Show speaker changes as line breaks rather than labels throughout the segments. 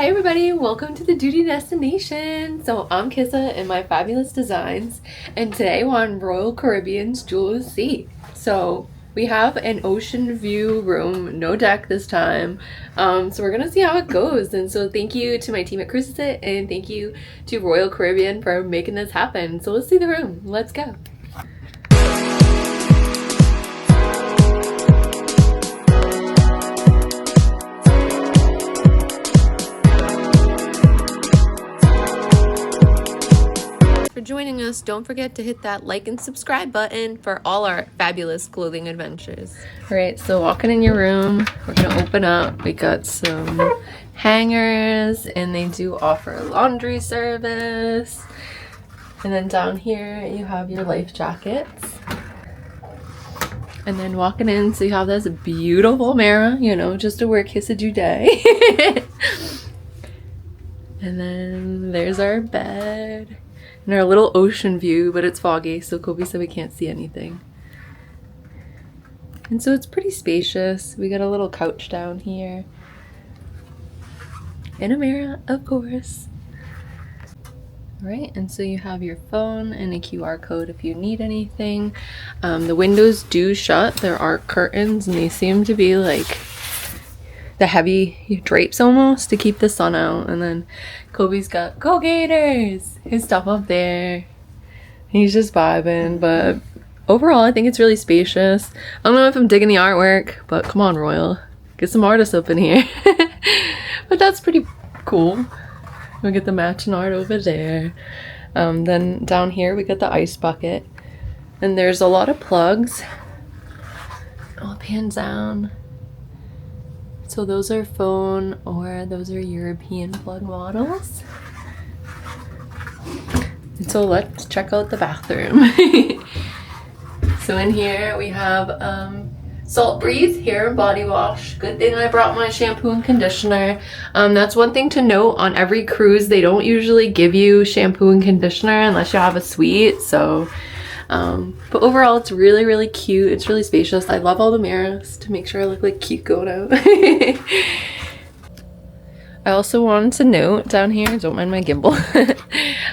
Hey everybody, welcome to the Doody destination. So I'm Kissa in my fabulous designs, and today we're on Royal Caribbean's Jules Sea. So we have an ocean view room, no deck this time. So we're gonna see how it goes. And so thank you to my team at Cruises It, and thank you to Royal Caribbean for making this happen. So let's see the room. Let's go. Joining us, don't forget to hit that like and subscribe button for all our fabulous clothing adventures. All right, so walking in your room, we're gonna open up. We got some hangers, and they do offer laundry service. And then down here you have your life jackets. And then walking in, so you have this beautiful mirror, you know, just to wear Kissa Day. And then there's our bed. And our little ocean view, but it's foggy, so Colby said we can't see anything. And so it's pretty spacious. We got a little couch down here. And a mirror, of course. Right, and so you have your phone and a QR code if you need anything. The windows do shut. There are curtains, and they seem to be like the heavy drapes almost to keep the sun out. And then Kobe's got Go Gators, his stuff up there. He's just vibing, but overall I think it's really spacious. I don't know if I'm digging the artwork, but come on, Royal, get some artists up in here. But that's pretty cool. We get the matching art over there. Then down here we got the ice bucket, and there's a lot of plugs. I'll pan down. So those are phone, or those are European plug models. And so let's check out the bathroom. So in here we have Salt Breeze hair and body wash. Good thing I brought my shampoo and conditioner. That's one thing to note on every cruise. They don't usually give you shampoo and conditioner unless you have a suite. So but overall it's really, really cute. It's really spacious. I love all the mirrors to make sure I look like cute going out. I also wanted to note down here, don't mind my gimbal,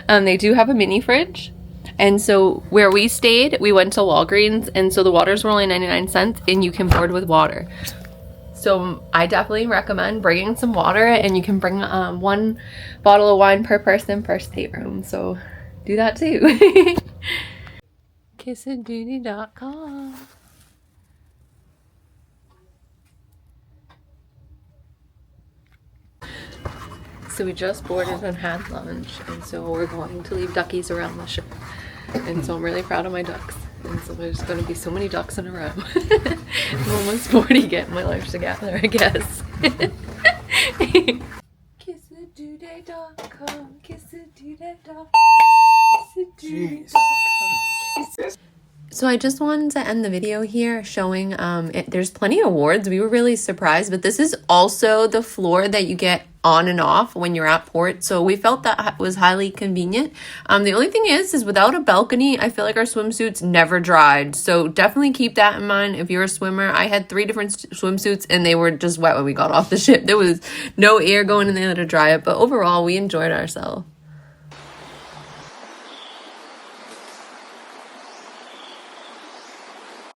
they do have a mini fridge. And so where we stayed, we went to Walgreens, and so the waters were only 99 cents and you can board with water. So I definitely recommend bringing some water, and you can bring one bottle of wine per person per stateroom. So do that too. KissaDoody.com. So we just boarded and had lunch, and so we're going to leave duckies around the ship. And so I'm really proud of my ducks. And so there's going to be so many ducks in a row. I'm almost 40 getting my life together, I guess. KissaDoody.com, KissaDoody.com, KissaDoody.com. So I just wanted to end the video here showing there's plenty of awards. We were really surprised, but this is also the floor that you get on and off when you're at port, so we felt that was highly convenient. The only thing is without a balcony, I feel like our swimsuits never dried, so definitely keep that in mind if you're a swimmer. I had 3 different swimsuits and they were just wet when we got off the ship. There was no air going in there to dry it, but overall we enjoyed ourselves.